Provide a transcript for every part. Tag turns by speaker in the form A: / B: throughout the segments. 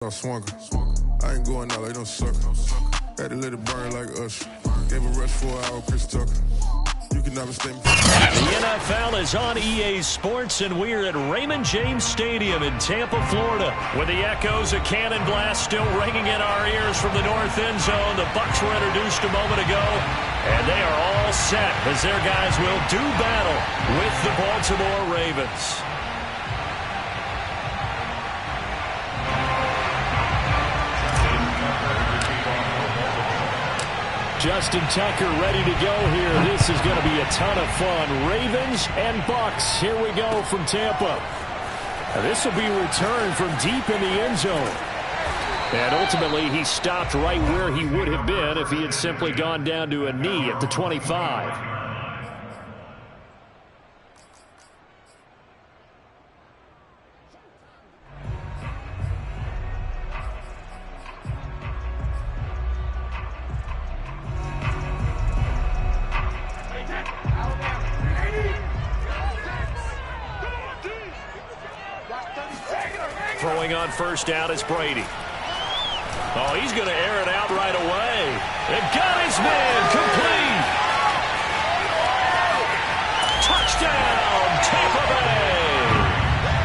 A: I swung her. I ain't going out like no sucker. Had to let it burn like Usher. Gave a rush for an hour, Chris Tucker. You can never stay.
B: The NFL is on EA Sports, and we're at Raymond James Stadium in Tampa, Florida, with the echoes of cannon blast still ringing in our ears from the north end zone. The Bucs were introduced a moment ago, and they are all set as their guys will do battle with the Baltimore Ravens. Justin Tucker ready to go here. This is going to be a ton of fun. Ravens and Bucs. Here we go from Tampa. Now this will be a return from deep in the end zone. And ultimately, he stopped right where he would have been if he had simply gone down to a knee at the 25. Throwing on first down is Brady. Oh, he's going to air it out right away. And got his man complete. Touchdown, Tampa Bay.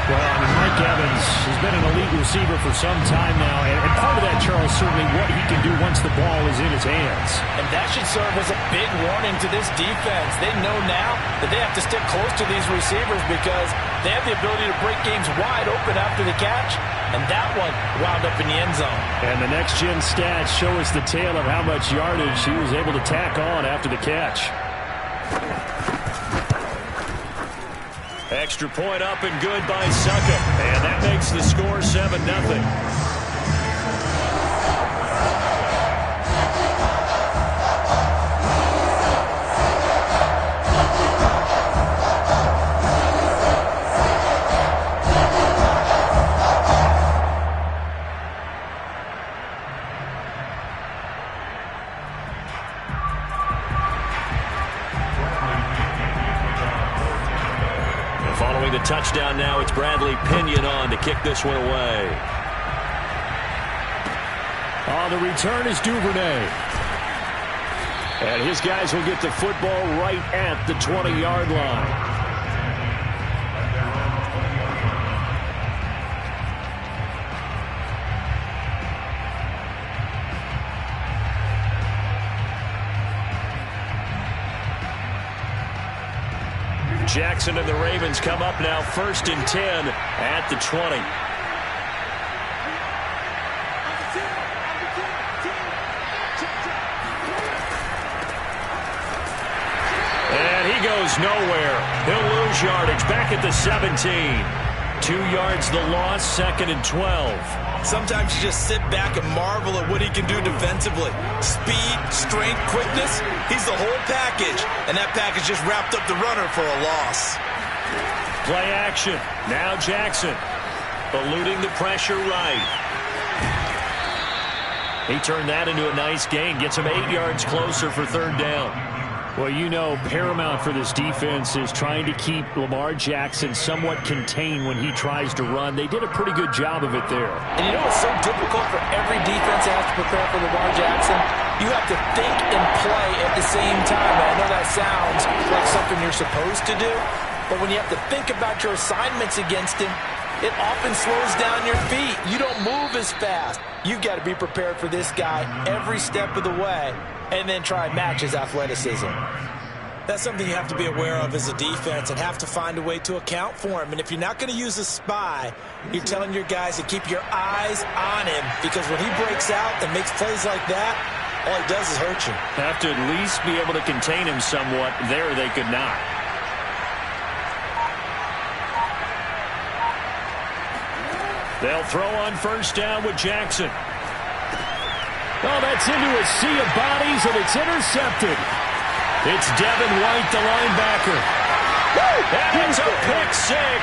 C: Well, Mike Evans has been an elite receiver for some time now, and part of that, Charles, certainly what he can do once the ball is in his hands.
D: And that should serve as a big warning to this defense. They know now that they have to stick close to these receivers because they have the ability to break games wide open after the catch, and that one wound up in the end zone.
C: And the next-gen stats show us the tale of how much yardage he was able to tack on after the catch.
B: Extra point up and good by Suckup. And that makes the score 7-0. Following the touchdown now, it's Bradley Pinion on to kick this one away.
C: On the return is Duvernay.
B: And his guys will get the football right at the 20-yard line. Jackson and the Ravens come up now 1st and 10 at the 20. And he goes nowhere. He'll lose yardage back at the 17. 2 yards the loss, 2nd and 12.
D: Sometimes you just sit back and marvel at what he can do defensively. Speed, strength, quickness, he's the whole package. And that package just wrapped up the runner for a loss.
B: Play action. Now Jackson. Eluding the pressure right. He turned that into a nice gain. Gets him 8 yards closer for 3rd down.
C: Well, you know, paramount for this defense is trying to keep Lamar Jackson somewhat contained when he tries to run. They did a pretty good job of it there.
D: And you know it's so difficult for every defense that has to prepare for Lamar Jackson? You have to think and play at the same time. And I know that sounds like something you're supposed to do, but when you have to think about your assignments against him, it often slows down your feet. You don't move as fast. You've got to be prepared for this guy every step of the way, and then try and match his athleticism. That's something you have to be aware of as a defense and have to find a way to account for him. And if you're not going to use a spy, you're telling your guys to keep your eyes on him, because when he breaks out and makes plays like that, all he does is hurt you.
B: Have to at least be able to contain him somewhat. There they could not. They'll throw on first down with Jackson.
C: Oh, that's into a sea of bodies, and it's intercepted.
B: It's Devin White, the linebacker. And it's a pick six.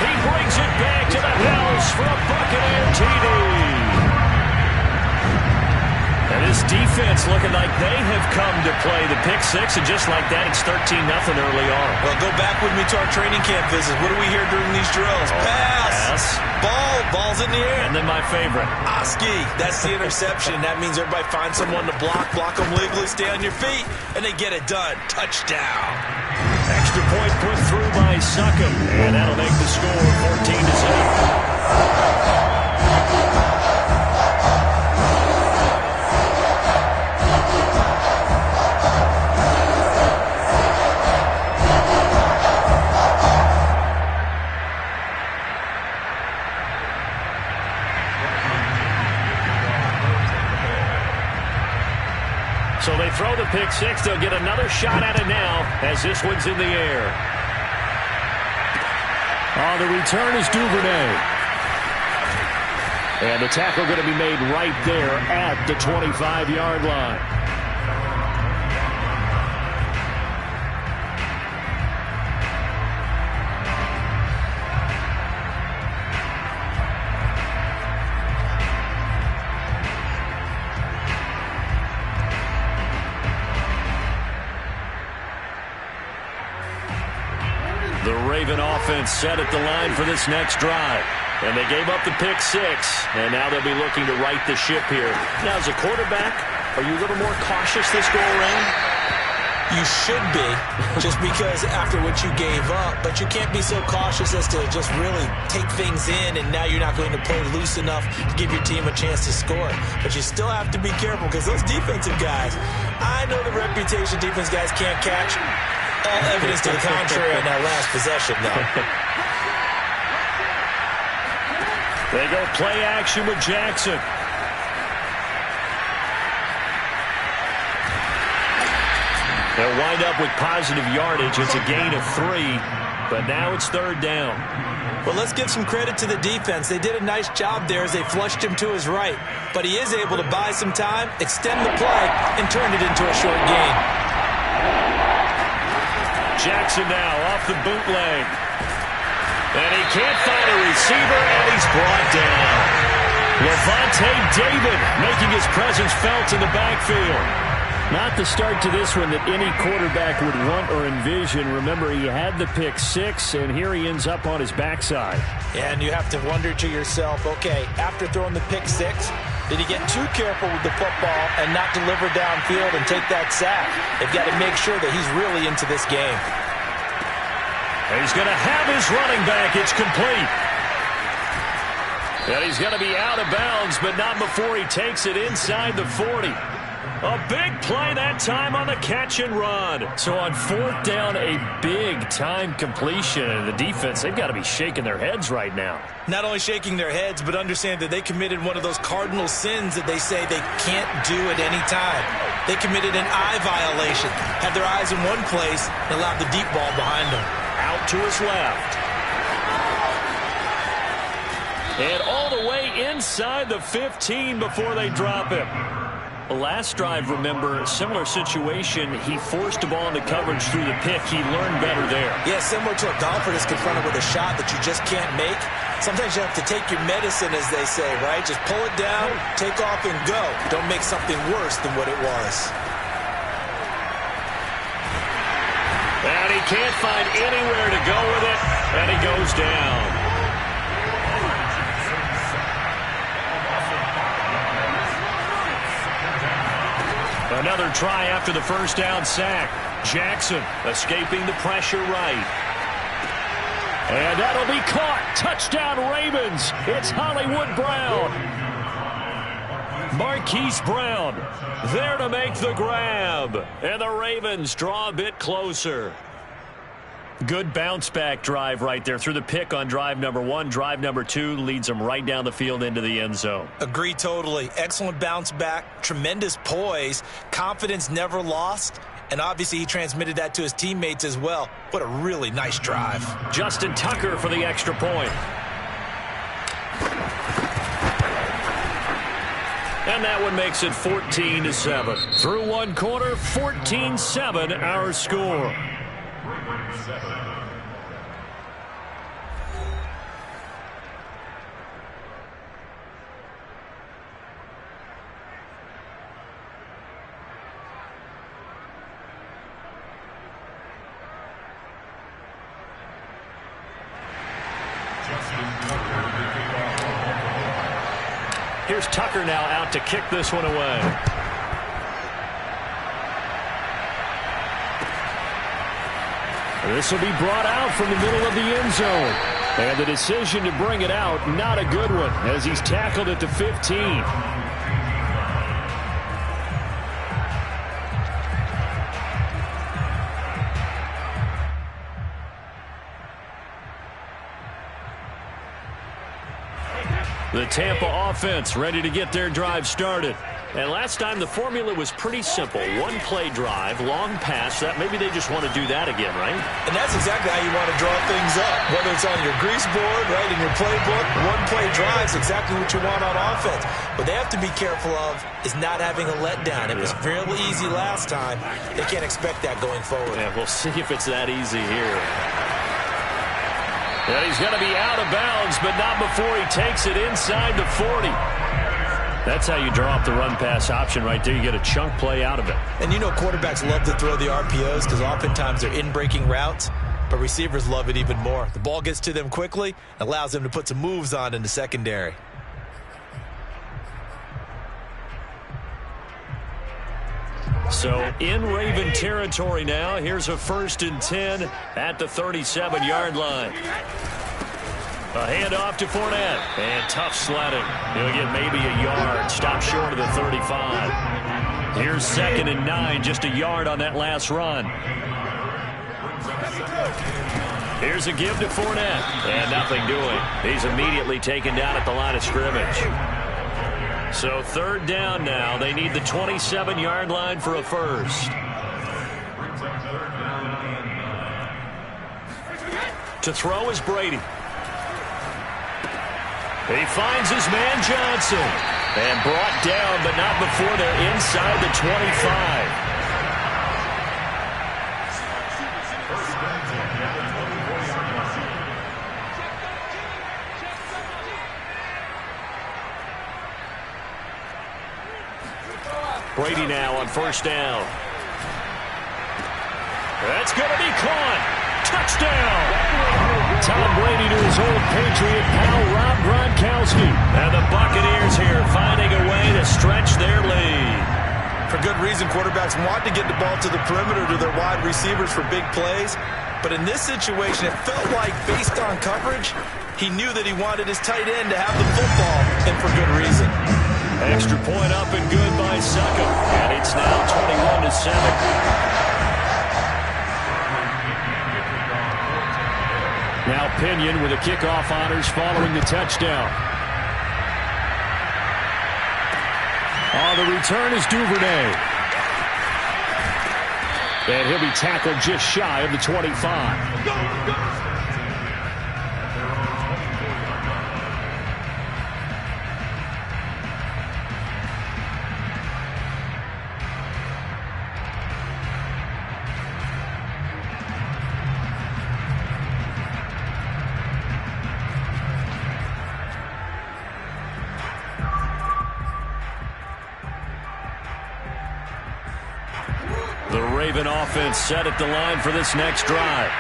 B: He brings it back to the house for a Buccaneer TD. And this defense defense looking like they have come to play the pick six, and just like that, it's 13-0 early on.
D: Well, go back with me to our training camp visit. What do we hear during these drills? Pass. Ball's in the air.
B: And then my favorite.
D: Oski, that's the interception. That means everybody finds someone to block them legally, stay on your feet, and they get it done. Touchdown.
B: Extra point put through by Suckham, and that'll make the score 14-7. So they throw the pick six. They'll get another shot at it now as this one's in the air. On the return is Duvernay. And the tackle going to be made right there at the 25-yard line. The Raven offense set at the line for this next drive. And they gave up the pick six, and now they'll be looking to right the ship here. Now, as a quarterback, are you a little more cautious this go-around?
D: You should be, just because after what you gave up. But you can't be so cautious as to just really take things in, and now you're not going to play loose enough to give your team a chance to score. But you still have to be careful, because those defensive guys, I know the reputation defense guys can't catch. All evidence to the contrary on that last possession, though.
B: They go play action with Jackson. They'll wind up with positive yardage. It's a gain of 3, but now it's third down.
D: Well, let's give some credit to the defense. They did a nice job there as they flushed him to his right. But he is able to buy some time, extend the play, and turn it into a short gain.
B: Jackson now off the bootleg. And he can't find a receiver, and he's brought down. Levante David making his presence felt in the backfield.
C: Not the start to this one that any quarterback would want or envision. Remember, he had the pick six, and here he ends up on his backside.
D: Yeah, and you have to wonder to yourself, okay, after throwing the pick six, did he get too careful with the football and not deliver downfield and take that sack? They've got to make sure that he's really into this game.
B: He's going to have his running back. It's complete. And he's going to be out of bounds, but not before he takes it inside the 40. A big play that time on the catch and run. So on fourth down, a big-time completion. And the defense, they've got to be shaking their heads right now.
D: Not only shaking their heads, but understand that they committed one of those cardinal sins that they say they can't do at any time. They committed an eye violation, had their eyes in one place, and allowed the deep ball behind them.
B: Out to his left. And all the way inside the 15 before they drop him. Last drive, remember, similar situation. He forced the ball into coverage through the pick. He learned better there.
D: Yeah, similar to a golfer that's confronted with a shot that you just can't make. Sometimes you have to take your medicine, as they say, right? Just pull it down, take off, and go. Don't make something worse than what it was.
B: And he can't find anywhere to go with it, and he goes down. Another try after the first down sack. Jackson escaping the pressure right. And that'll be caught. Touchdown Ravens. It's Hollywood Brown. Marquise Brown there to make the grab. And the Ravens draw a bit closer. Good bounce-back drive right there through the pick on drive number 1. Drive number 2 leads them right down the field into the end zone.
D: Agree totally. Excellent bounce-back, tremendous poise, confidence never lost, and obviously he transmitted that to his teammates as well. What a really nice drive.
B: Justin Tucker for the extra point. And that one makes it 14-7. Through one quarter, 14-7 our score. Here's Tucker now out to kick this one away. This will be brought out from the middle of the end zone. And the decision to bring it out, not a good one, as he's tackled at the 15. The Tampa offense ready to get their drive started. And last time the formula was pretty simple. One play drive, long pass. That maybe they just want to do that again, right?
D: And that's exactly how you want to draw things up. Whether it's on your grease board, right, in your playbook, one play drive is exactly what you want on offense. What they have to be careful of is not having a letdown. It was fairly easy last time. They can't expect that going forward.
B: Yeah, we'll see if it's that easy here. And he's going to be out of bounds, but not before he takes it inside the 40. That's how you draw up the run-pass option right there. You get a chunk play out of it.
D: And you know quarterbacks love to throw the RPOs because oftentimes they're in-breaking routes, but receivers love it even more. The ball gets to them quickly, allows them to put some moves on in the secondary.
B: So in Raven territory now. Here's a 1st and 10 at the 37-yard line. A handoff to Fournette. And tough sledding. He'll get maybe a yard. Stop short of the 35. Here's 2nd and 9. Just a yard on that last run. Here's a give to Fournette. And nothing doing. He's immediately taken down at the line of scrimmage. So 3rd down now. They need the 27-yard line for a first. To throw is Brady. He finds his man Johnson. And brought down, but not before they're inside the 25. Brady now on 1st down. That's going to be caught. Touchdown. Tom Brady to his old Patriot pal, Rob Gronkowski. And the Buccaneers here finding a way to stretch their lead.
D: For good reason, quarterbacks want to get the ball to the perimeter to their wide receivers for big plays. But in this situation, it felt like based on coverage, he knew that he wanted his tight end to have the football, and for good reason.
B: Extra point up and good by Suckham. And it's now 21-7. Now Pinion with the kickoff honors following the touchdown. The return is Duvernay. And he'll be tackled just shy of the 25. Go! Offense set at the line for this next drive.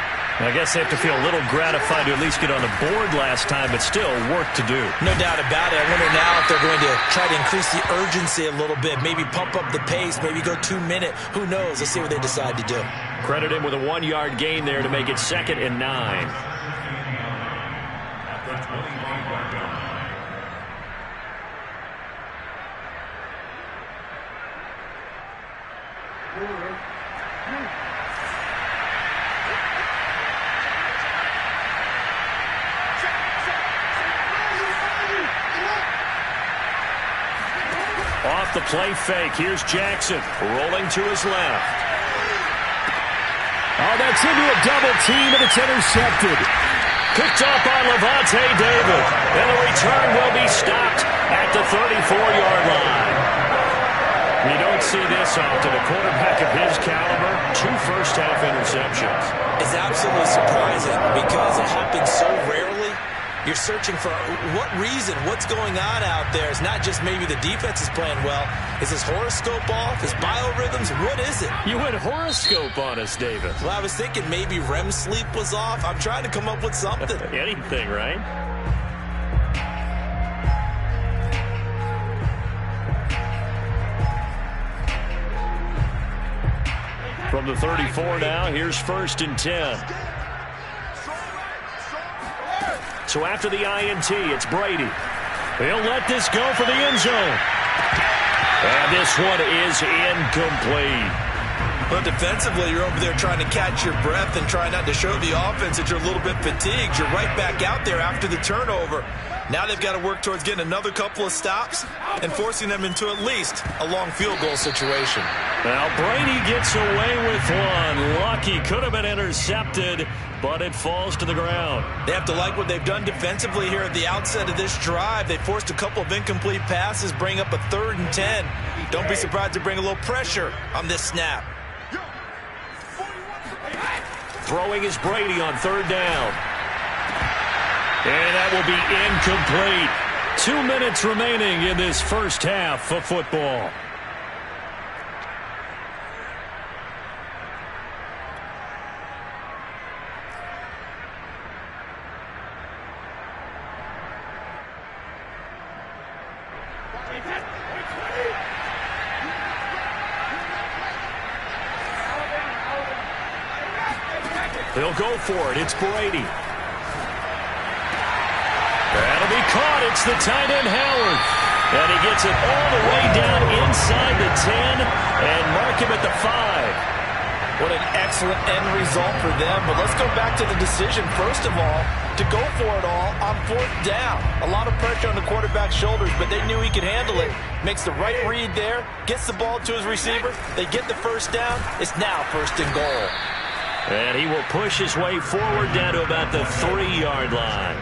B: I guess they have to feel a little gratified to at least get on the board last time, but still work to do.
D: No doubt about it. I wonder now if they're going to try to increase the urgency a little bit, maybe pump up the pace, maybe go 2-minute. Who knows? Let's see what they decide to do.
B: Credit him with a 1-yard gain there to make it 2nd and 9. Off the play fake. Here's Jackson rolling to his left. Oh, that's into a double team, and it's intercepted. Picked up by Levante David. And the return will be stopped at the 34-yard line. You don't see this often. A quarterback of his caliber, 2 first-half interceptions.
D: It's absolutely surprising because it happens so rarely. You're searching for what reason, what's going on out there. It's not just maybe the defense is playing well. Is his horoscope off? His biorhythms? What is it?
B: You went horoscope on us, David.
D: Well, I was thinking maybe REM sleep was off. I'm trying to come up with something.
B: Anything, right? From the 34 now, here's 1st and 10. So after the INT, it's Brady. He'll let this go for the end zone. And this one is incomplete.
D: Well, defensively, you're over there trying to catch your breath and try not to show the offense that you're a little bit fatigued. You're right back out there after the turnover. Now they've got to work towards getting another couple of stops and forcing them into at least a long field goal situation.
B: Now Brady gets away with one. Lucky, could have been intercepted, but it falls to the ground.
D: They have to like what they've done defensively here at the outset of this drive. They forced a couple of incomplete passes, bring up a 3rd and 10. Don't be surprised to bring a little pressure on this snap.
B: Throwing is Brady on 3rd down. And that will be incomplete. 2 minutes remaining in this first half of football. They'll go for it. It's Brady. That'll be caught. It's the tight end, Howard. And he gets it all the way down inside the 10 and mark him at the 5.
D: What an excellent end result for them. But let's go back to the decision, first of all, to go for it all on 4th down. A lot of pressure on the quarterback's shoulders, but they knew he could handle it. Makes the right read there, gets the ball to his receiver. They get the 1st down. It's now 1st and goal.
B: And he will push his way forward down to about the 3-yard line.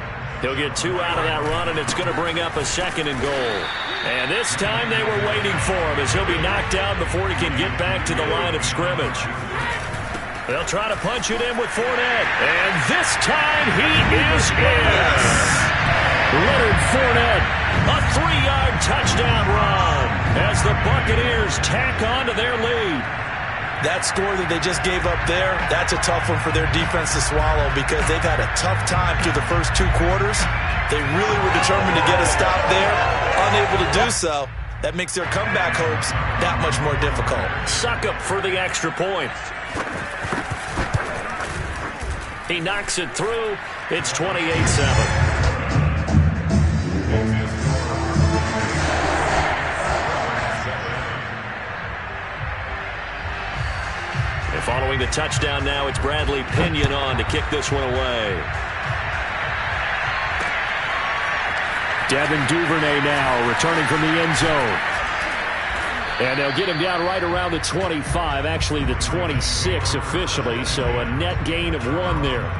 B: He'll get 2 out of that run, and it's going to bring up a 2nd and goal. And this time they were waiting for him as he'll be knocked down before he can get back to the line of scrimmage. They'll try to punch it in with Fournette. And this time he is in. Leonard Fournette, a 3-yard touchdown run as the Buccaneers tack on to their lead.
D: That score that they just gave up there, that's a tough one for their defense to swallow because they've had a tough time through the first 2 quarters. They really were determined to get a stop there, unable to do so. That makes their comeback hopes that much more difficult.
B: Suck up for the extra point. He knocks it through. It's 28-7. Following the touchdown now, it's Bradley Pinion on to kick this one away.
C: Devin Duvernay now returning from the end zone. And they'll get him down right around the 25, actually the 26 officially, so a net gain of 1 there.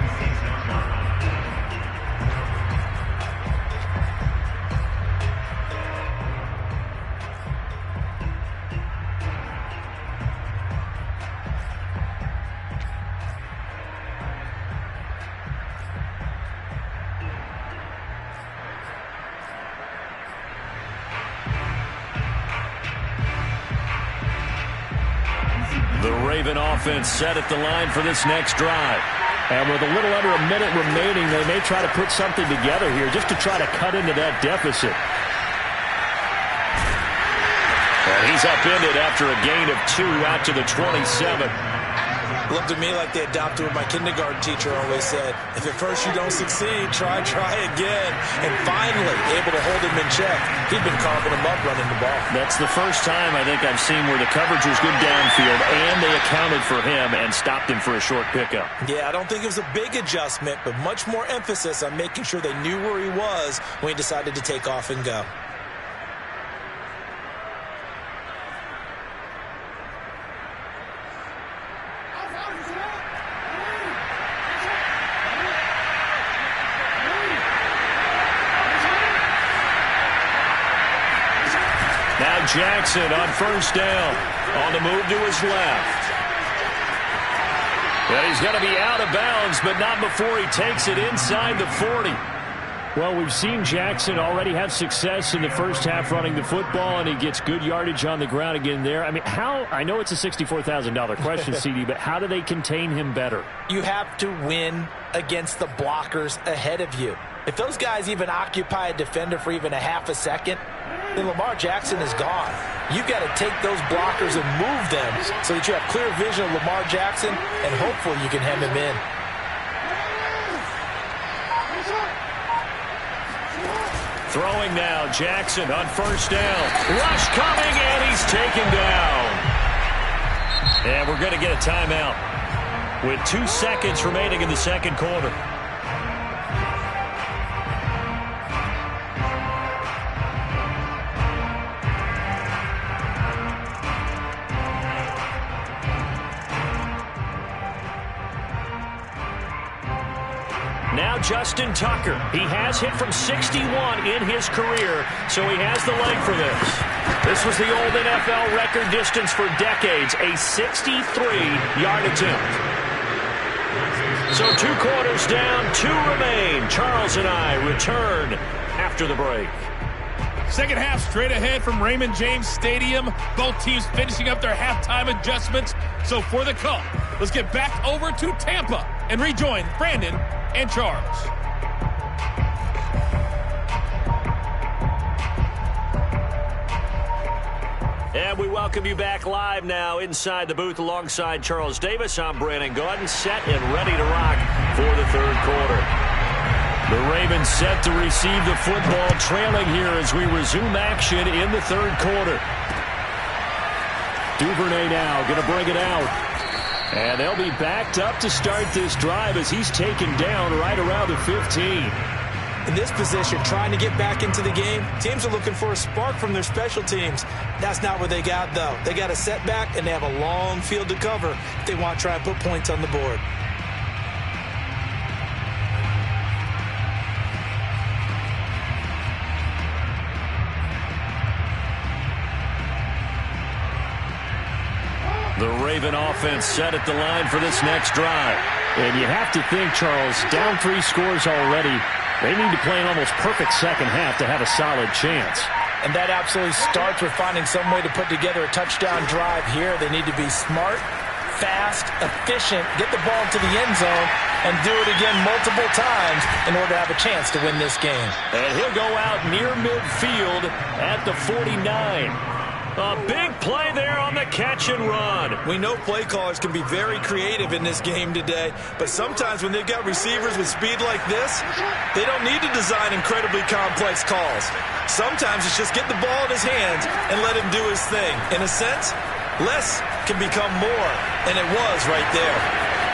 B: The Raven offense set at the line for this next drive.
C: And with a little under a minute remaining, they may try to put something together here just to try to cut into that deficit.
B: And he's upended after a gain of 2 out to the 27.
D: Looked to me like they adopted what my kindergarten teacher always said. If at first you don't succeed, try again. And finally able to hold him in check. He'd been carving him up running the ball.
B: That's the first time I think I've seen where the coverage was good downfield and they accounted for him and stopped him for a short pickup.
D: Yeah, I don't think it was a big adjustment, but much more emphasis on making sure they knew where he was when he decided to take off and go.
B: Now Jackson on 1st down. On the move to his left. And he's going to be out of bounds, but not before he takes it inside the 40.
C: Well, we've seen Jackson already have success in the first half running the football, and he gets good yardage on the ground again there. I mean, I know it's a $64,000 question, CD, but how do they contain him better?
D: You have to win against the blockers ahead of you. If those guys even occupy a defender for even a half a second, then Lamar Jackson is gone. You've got to take those blockers and move them so that you have clear vision of Lamar Jackson, and hopefully you can hem him in.
B: Throwing now, Jackson on first down. Rush coming, and he's taken down. And we're going to get a timeout with 2 seconds remaining in the second quarter. Now Justin Tucker. He has hit from 61 in his career, so he has the leg for this. This was the old NFL record distance for decades, a 63-yard attempt. So 2 quarters down, 2 remain. Charles and I return after the break.
E: Second half straight ahead from Raymond James Stadium. Both teams finishing up their halftime adjustments. So for the call, let's get back over to Tampa and rejoin Brandon and Charles.
B: And we welcome you back live now inside the booth alongside Charles Davis. I'm Brandon Gaudin, set and ready to rock for the third quarter. The Ravens set to receive the football, trailing here as we resume action in the third quarter. Duvernay now going to bring it out. And they'll be backed up to start this drive as he's taken down right around the 15.
D: In this position, trying to get back into the game, teams are looking for a spark from their special teams. That's not what they got, though. They got a setback, and they have a long field to cover if they want to try and put points on the board.
B: The Raven offense set at the line for this next drive.
C: And you have to think, Charles, down 3 scores already. They need to play an almost perfect second half to have a solid chance.
D: And that absolutely starts with finding some way to put together a touchdown drive here. They need to be smart, fast, efficient, get the ball to the end zone, and do it again multiple times in order to have a chance to win this game.
B: And he'll go out near midfield at the 49. A big play there on the catch and run.
D: We know play callers can be very creative in this game today, but sometimes when they've got receivers with speed like this, they don't need to design incredibly complex calls. Sometimes it's just get the ball in his hands and let him do his thing. In a sense, less can become more, and it was right there.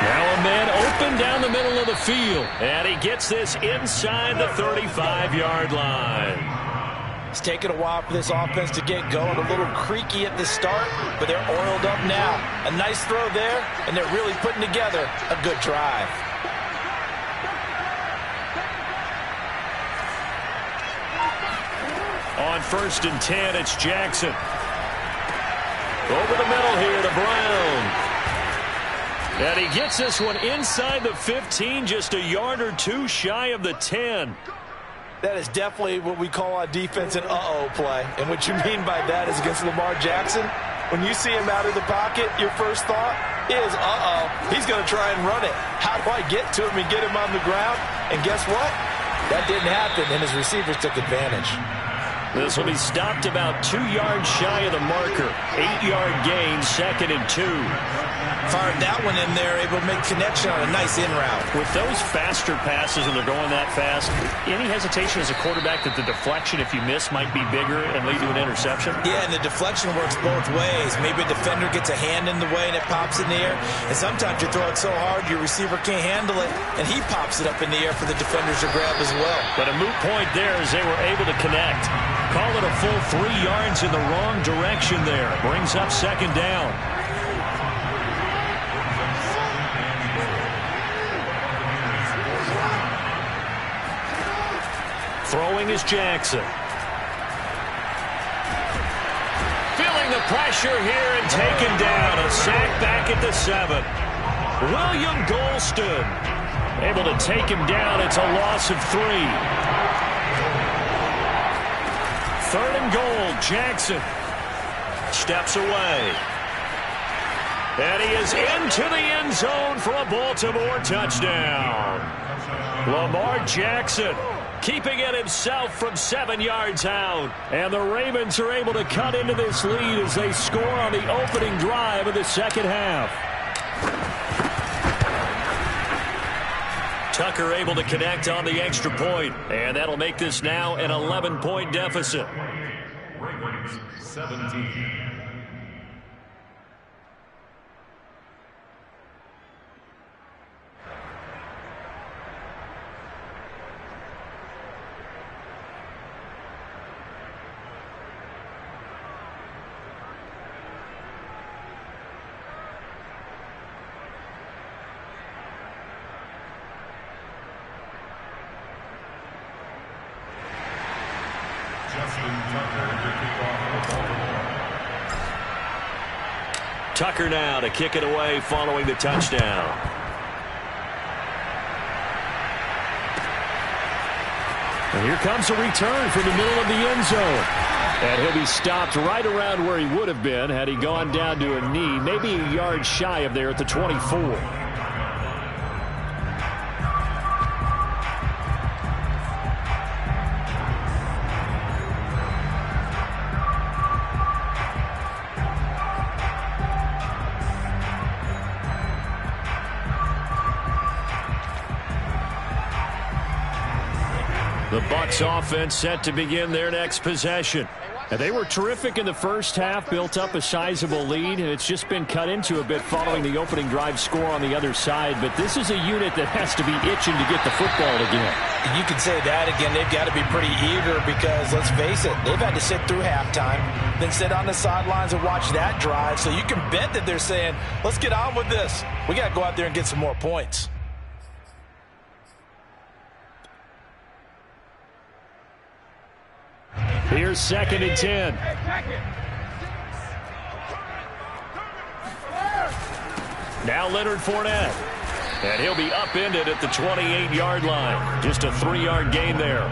B: Now a man open down the middle of the field, and he gets this inside the 35-yard line.
D: It's taken a while for this offense to get going. A little creaky at the start, but they're oiled up now. A nice throw there, and they're really putting together a good drive.
B: On 1st and 10, it's Jackson. Over the middle here to Brown. And he gets this one inside the 15, just a yard or 2 shy of the 10.
D: That is definitely what we call on defense an uh-oh play. And what you mean by that is against Lamar Jackson, when you see him out of the pocket, your first thought is, uh-oh, he's going to try and run it. How do I get to him and get him on the ground? And guess what? That didn't happen, and his receivers took advantage.
B: This will be stopped about 2 yards shy of the marker. 8-yard gain, 2nd and 2.
D: Fired that one in there, able to make connection on a nice in route.
B: With those faster passes and they're going that fast, any hesitation as a quarterback that the deflection, if you miss, might be bigger and lead to an interception?
D: Yeah, and the deflection works both ways. Maybe a defender gets a hand in the way and it pops in the air. And sometimes you throw it so hard your receiver can't handle it, and he pops it up in the air for the defenders to grab as well.
B: But a moot point there as they were able to connect. Call it a full 3 yards in the wrong direction there. Brings up 2nd down. Throwing is Jackson. Feeling the pressure here and taken down. A sack back at the 7. William Golston able to take him down. It's a loss of 3. 3rd and goal. Jackson steps away. And he is into the end zone for a Baltimore touchdown. Lamar Jackson keeping it himself from 7 yards out. And the Ravens are able to cut into this lead as they score on the opening drive of the second half. Tucker able to connect on the extra point, and that'll make this now an 11-point deficit.
F: Ravens 17.
B: Tucker now to kick it away following the touchdown.
C: And here comes a return from the middle of the end zone. And he'll be stopped right around where he would have been had he gone down to a knee, maybe a yard shy of there at the 24. The Bucs offense set to begin their next possession. And they were terrific in the first half, built up a sizable lead, and it's just been cut into a bit following the opening drive score on the other side. But this is a unit that has to be itching to get the football again.
D: You can say that again. They've got to be pretty eager because, let's face it, they've had to sit through halftime, then sit on the sidelines and watch that drive. So you can bet that they're saying, let's get on with this. We got to go out there and get some more points.
C: Here's 2nd and 10. Now Leonard Fournette. And he'll be upended at the 28-yard line. Just a 3-yard gain there.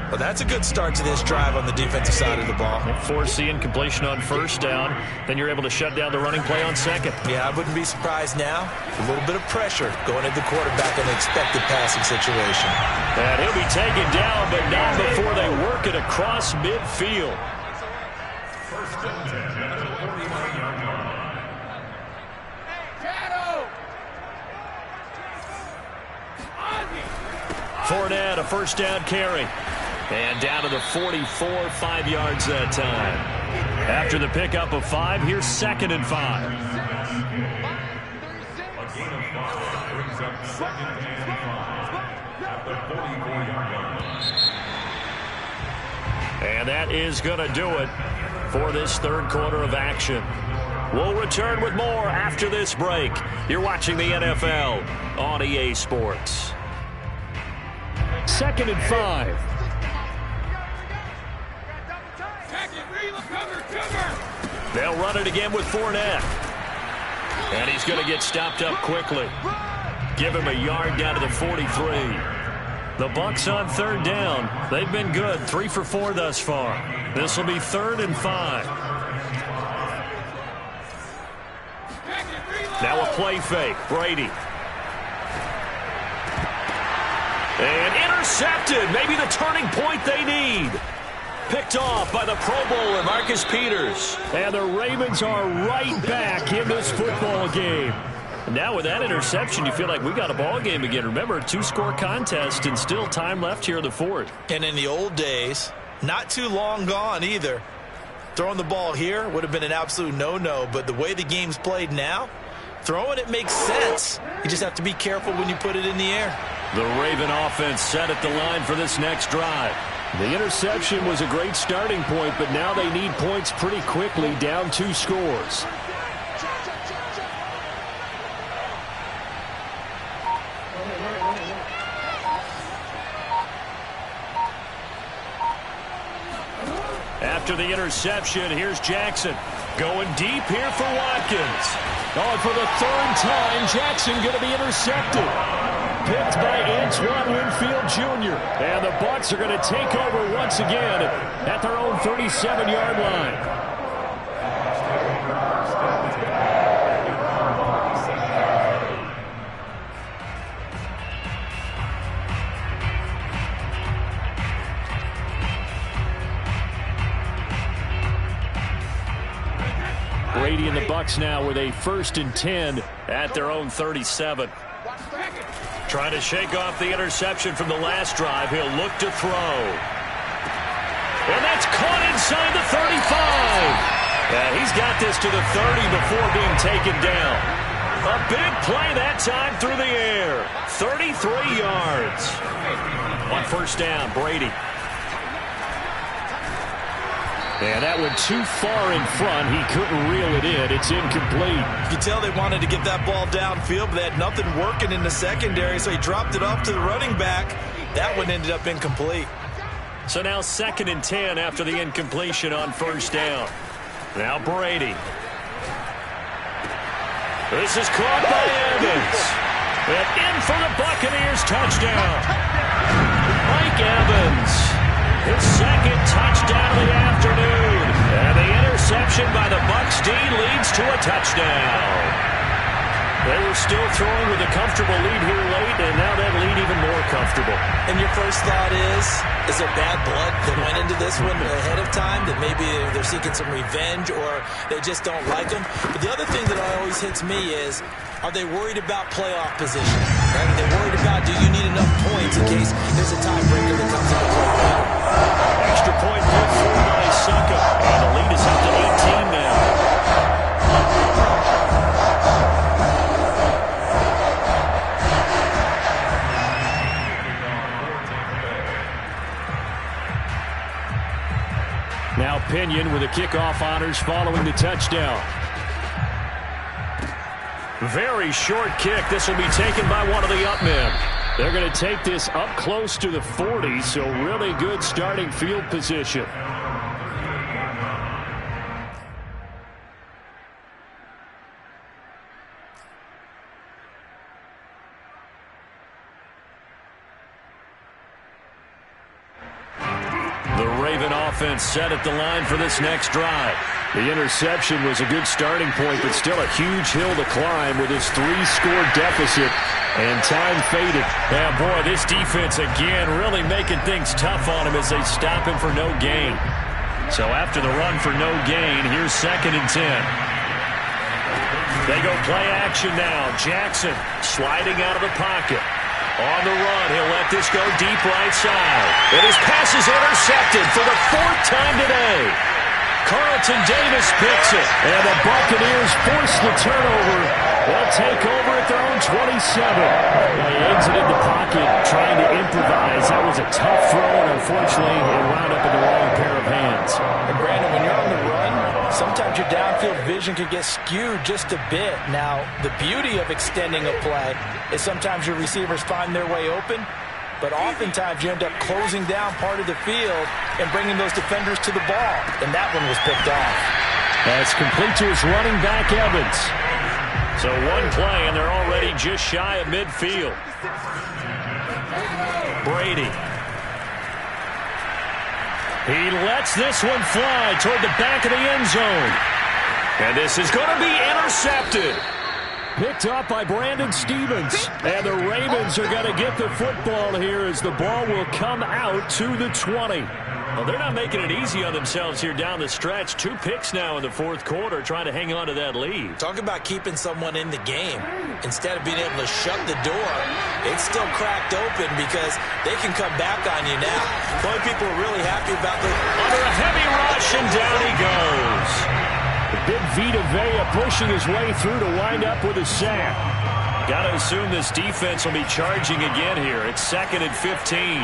D: Well, that's a good start to this drive on the defensive side of the ball.
B: Force the incompletion on first down. Then you're able to shut down the running play on second.
D: Yeah, I wouldn't be surprised now. A little bit of pressure going into the quarterback in the expected passing situation.
B: And he'll be taken down, but not before they work it across midfield.
F: First and 10 at the 49-yard line.
B: Fournette, a first down carry. And down to the 44, 5 yards that time. After the pickup of 5, here's 2nd and 5.
F: A gain of 5 brings up 2nd and 5 at the 44-yard line.
B: And that is going to do it for this third quarter of action. We'll return with more after this break. You're watching the NFL on EA Sports.
C: 2nd and 5.
B: They'll run it again with Fournette. And he's going to get stopped up quickly. Give him a yard down to the 43. The Bucs on 3rd down. They've been good, 3 for 4 thus far. This will be 3rd and 5. Now a play fake. Brady. And intercepted. Maybe the turning point they need. Picked off by the Pro Bowler, Marcus Peters.
C: And the Ravens are right back in this football game. Now with that interception, you feel like we got a ball game again. Remember, 2-score contest and still time left here in the fourth.
D: And in the old days, not too long gone either. Throwing the ball here would have been an absolute no-no, but the way the game's played now, throwing it makes sense. You just have to be careful when you put it in the air.
B: The Raven offense set at the line for this next drive.
C: The interception was a great starting point, but now they need points pretty quickly, down 2 scores.
B: After the interception, here's Jackson. Going deep here for Watkins.
C: Oh, and for the 3rd time, Jackson going to be intercepted. Picked by Antoine Winfield Jr. And the Bucs are going to take over once again at their own 37-yard line. Brady and the Bucs now with a 1st and 10
B: at their own 37. Trying to shake off the interception from the last drive. He'll look to throw. And that's caught inside the 35. Yeah, he's got this to the 30 before being taken down. A big play that time through the air. 33 yards. On 1st down, Brady.
C: And that went too far in front. He couldn't reel it in. It's incomplete.
D: You can tell they wanted to get that ball downfield, but they had nothing working in the secondary, so he dropped it off to the running back. That one ended up incomplete.
B: So now 2nd and 10 after the incompletion on 1st down. Now Brady. This is caught by Evans. And in for the Buccaneers touchdown. Mike Evans. His 2nd touchdown of the afternoon. And the interception by the Bucs D leads to a touchdown. They were still throwing with a comfortable lead here late, and now that lead even more comfortable.
D: And your first thought is there bad blood that went into this one ahead of time, that maybe they're seeking some revenge or they just don't like them? But the other thing that always hits me is, are they worried about playoff position? Right? Are they worried about, do you need enough points in case there's a tiebreaker that comes into play later?
B: Extra point put through by Succa. And the lead is up to 18 now.
C: Now Pinion with the kickoff honors following the touchdown.
B: Very short kick. This will be taken by one of the up men.
C: They're going to take this up close to the 40, so really good starting field position.
B: Offense set at the line for this next drive.
C: The interception was a good starting point, but still a huge hill to climb with his 3-score deficit, and time faded.
B: Yeah, boy, this defense again really making things tough on him as they stop him for no gain. So after the run for no gain, here's 2nd and 10. They go play action now. Jackson sliding out of the pocket. On the run, he'll let this go deep right side. And his pass is intercepted for the 4th time today. Carlton Davis picks it.
C: And the Buccaneers force the turnover. They'll take over at their own 27. He exited the pocket trying to improvise. That was a tough throw, and unfortunately, it wound up in the wrong pair of hands.
D: And Brandon, when you're on the run, sometimes your downfield vision can get skewed just a bit. Now, the beauty of extending a play is sometimes your receivers find their way open, but oftentimes you end up closing down part of the field and bringing those defenders to the ball, and that one was picked off.
C: That's complete to his running back, Evans.
B: So one play, and they're already just shy of midfield. Brady. He lets this one fly toward the back of the end zone. And this is going to be intercepted.
C: Picked up by Brandon Stevens. And the Ravens are going to get the football here as the ball will come out to the 20.
B: Well, they're not making it easy on themselves here down the stretch. 2 picks now in the 4th quarter trying to hang on to that lead.
D: Talk about keeping someone in the game. Instead of being able to shut the door, it's still cracked open because they can come back on you now. The only people are really happy about the...
B: Under a heavy rush, and down he goes.
C: The big Vita Vea pushing his way through to wind up with a sack.
B: Got to assume this defense will be charging again here. It's 2nd and 15.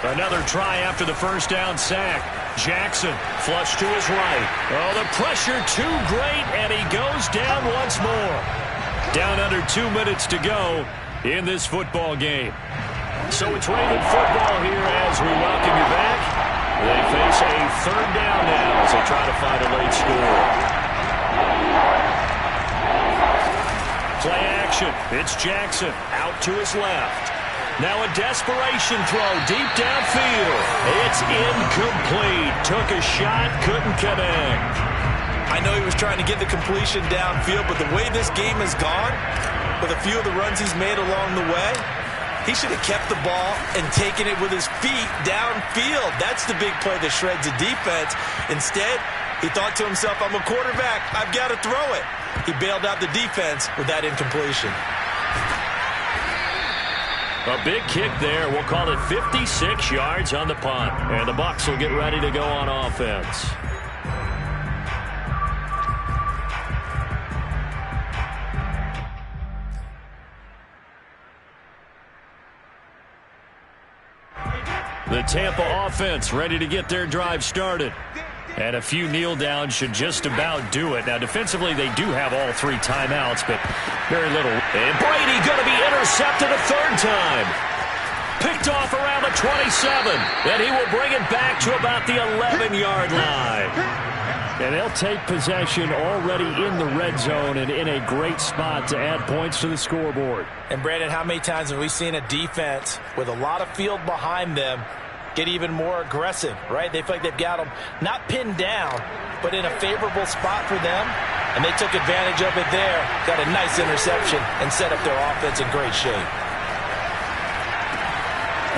B: Another try after the 1st down sack. Jackson flush to his right. Oh, the pressure too great, and he goes down once more. Down under 2 minutes to go in this football game. So it's Raven football here as we welcome you back. They face a 3rd down now as they try to find a late score. Play action. It's Jackson out to his left. Now a desperation throw deep downfield. It's incomplete. Took a shot, couldn't connect.
D: I know he was trying to get the completion downfield, but the way this game has gone, with a few of the runs he's made along the way, he should have kept the ball and taken it with his feet downfield. That's the big play that shreds the defense. Instead, He thought to himself, I'm a quarterback. I've got to throw it. He bailed out the defense with that incompletion.
C: A big kick there. We'll call it 56 yards on the punt. And the Bucs will get ready to go on offense. The Tampa offense ready to get their drive started. And a few kneel downs should just about do it. Now, defensively, they do have all 3 timeouts, but very little. And Brady going to be intercepted a third time. Picked off around the 27. And he will bring it back to about the 11-yard line. And they'll take possession already in the red zone and in a great spot to add points to the scoreboard.
D: And, Brandon, how many times have we seen a defense with a lot of field behind them get even more aggressive, right? They feel like they've got them not pinned down, but in a favorable spot for them, and they took advantage of it there. Got a nice interception and set up their offense in great shape.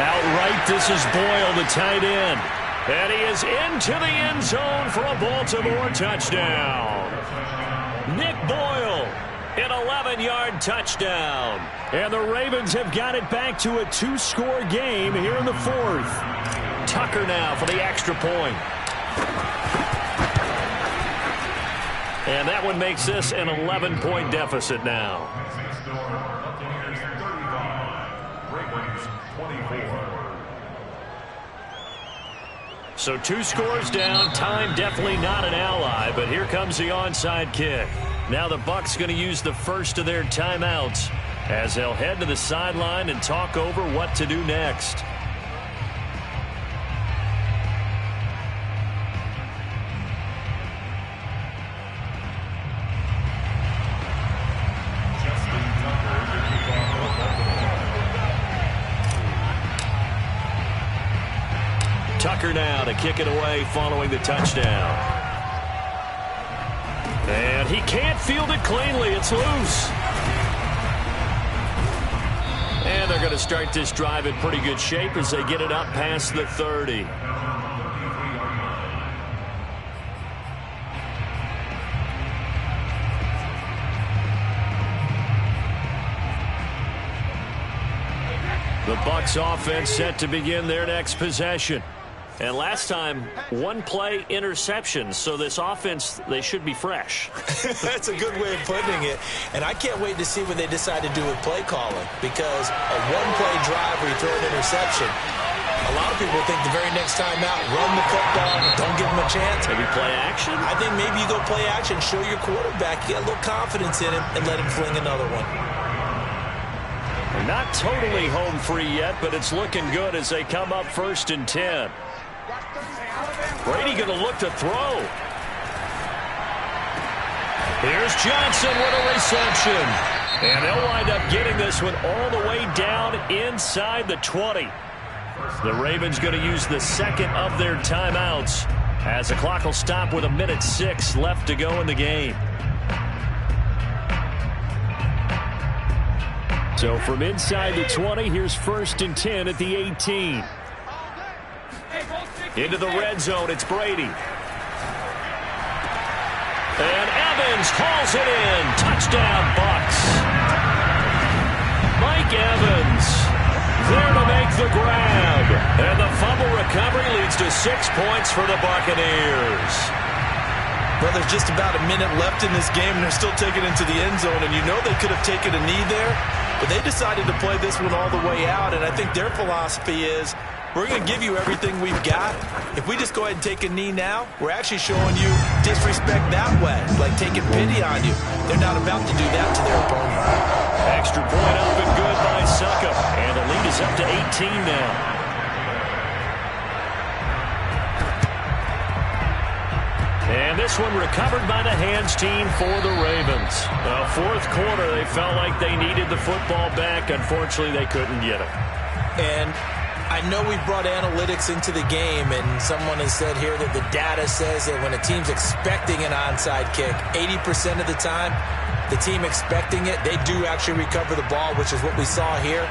C: Outright, this is Boyle, the tight end. And he is into the end zone for a Baltimore touchdown. Nick Boyle, an 11-yard touchdown. And the Ravens have got it back to a 2-score game here in the 4th. Tucker now for the extra point. And that one makes this an 11-point deficit now. So 2 scores down. Time definitely not an ally, but here comes the onside kick. Now the Bucs going to use the first of their timeouts as they'll head to the sideline and talk over what to do next. Tucker now to kick it away following the touchdown. And he can't field it cleanly. It's loose. And they're going to start this drive in pretty good shape as they get it up past the 30. The Bucs offense set to begin their next possession. And last time, 1-play interception. So this offense, they should be fresh.
D: That's a good way of putting it. And I can't wait to see what they decide to do with play calling. Because a 1-play drive where you throw an interception, a lot of people think the very next time out, run the football, don't give them a chance.
C: Maybe play action?
D: I think maybe you go play action, show your quarterback, you get a little confidence in him, and let him fling another one.
C: Not totally home free yet, but it's looking good as they come up 1st and 10. Brady going to look to throw. Here's Johnson with a reception. And they'll wind up getting this one all the way down inside the 20. The Ravens going to use the second of their timeouts as the clock will stop with 1:06 left to go in the game. So from inside the 20, here's 1st and 10 at the 18. Into the red zone, it's Brady. And Evans hauls it in. Touchdown, Bucs. Mike Evans there to make the grab. And the fumble recovery leads to 6 points for the Buccaneers.
D: Well, there's just about a minute left in this game, and they're still taking it into the end zone. And you know they could have taken a knee there, but they decided to play this one all the way out. And I think their philosophy is, we're going to give you everything we've got. If we just go ahead and take a knee now, we're actually showing you disrespect that way, like taking pity on you. They're not about to do that to their opponent.
C: Extra point up and good by Succop. And the lead is up to 18 now. And this one recovered by the hands team for the Ravens. Fourth quarter, they felt like they needed the football back. Unfortunately, they couldn't get it.
D: And I know we brought analytics into the game, and someone has said here that the data says that when a team's expecting an onside kick, 80% of the time, the team expecting it, they do actually recover the ball, which is what we saw here.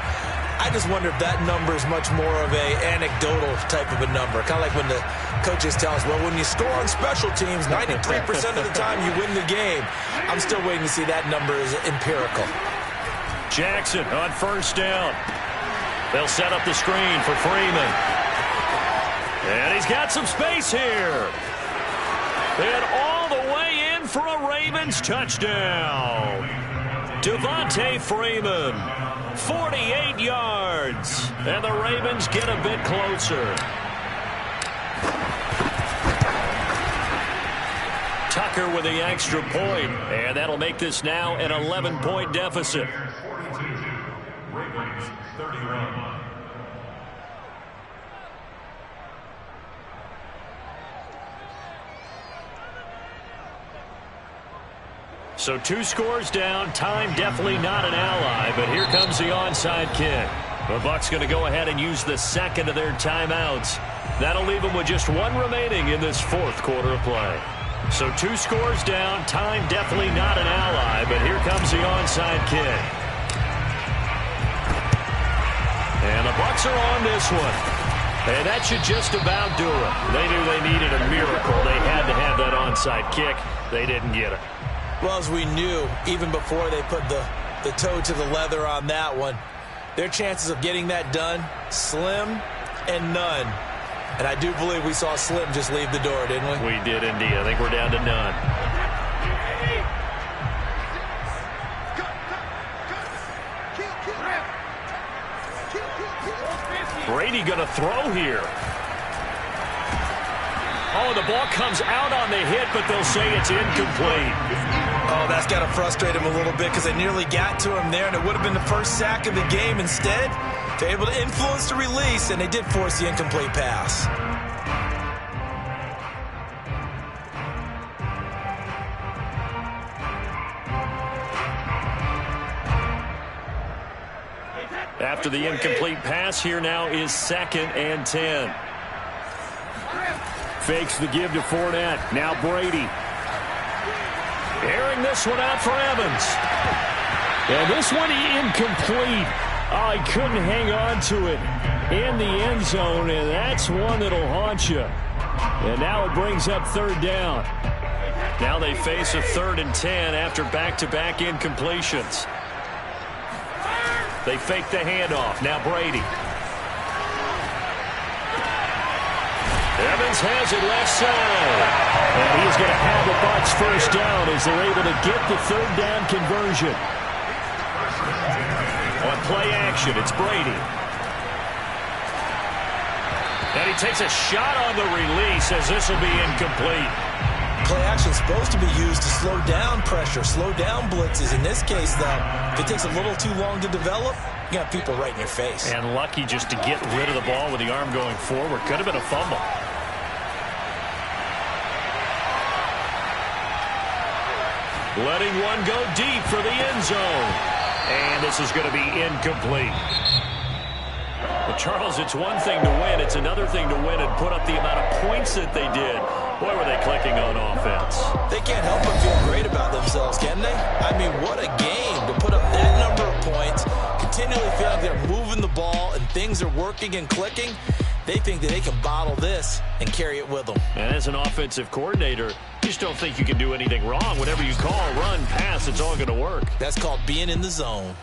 D: I just wonder if that number is much more of a anecdotal type of a number. Kind of like when the coaches tell us, well, when you score on special teams, 93% of the time you win the game. I'm still waiting to see that number is empirical.
B: Jackson on first down. They'll set up the screen for Freeman. And he's got some space here. And all the way in for a Ravens touchdown. Devontae Freeman, 48 yards. And the Ravens get a bit closer. Tucker with the extra point. And that'll make this now an 11-point deficit.
F: 42, Ravens 31.
B: So 2 scores down. Time definitely not an ally, but here comes the onside kick. The Bucs going to go ahead and use the second of their timeouts. That'll leave them with just 1 remaining in this 4th quarter of play. So 2 scores down. Time definitely not an ally, but here comes the onside kick. And the Bucs are on this one. And that should just about do it. They knew they needed a miracle. They had to have that onside kick. They didn't get it.
D: Well, as we knew, even before they put the toe to the leather on that one, their chances of getting that done, slim and none. And I do believe we saw Slim just leave the door, didn't we?
B: We did indeed. I think we're down to none. Brady going to throw here. Oh, the ball comes out on the hit, but they'll say it's incomplete.
D: Oh, that's got to frustrate him a little bit because they nearly got to him there, and it would have been the first sack of the game. Instead, they're able to influence the release, and they did force the incomplete pass.
B: After the incomplete pass, here now is 2nd and 10.
C: Fakes the give to Fournette. Now Brady.
B: Airing this one out for Evans.
C: And this one incomplete. Oh, he couldn't hang on to it in the end zone, and that's one that'll haunt you. And now it brings up 3rd down.
B: Now they face a 3rd and 10 after back-to-back incompletions. They fake the handoff. Now Brady. Evans has it left side.
C: And he's going to have the Bucs first down as they're able to get the 3rd down conversion.
B: On play action, it's Brady. And he takes a shot on the release as this will be incomplete.
D: Play action is supposed to be used to slow down pressure, slow down blitzes. In this case, though, if it takes a little too long to develop, you got people right in your face.
B: And lucky just to get rid of the ball with the arm going forward. Could have been a fumble. Letting one go deep for the end zone. And this is going to be incomplete. But Charles, it's one thing to win. It's another thing to win and put up the amount of points that they did. Boy, were they clicking on offense.
D: They can't help but feel great about themselves, can they? I mean, what a game to put up that number of points, continually feel like they're moving the ball and things are working and clicking. They think that they can bottle this and carry it with them.
B: And as an offensive coordinator, you just don't think you can do anything wrong. Whatever you call, run, pass, it's all going to work.
D: That's called being in the zone.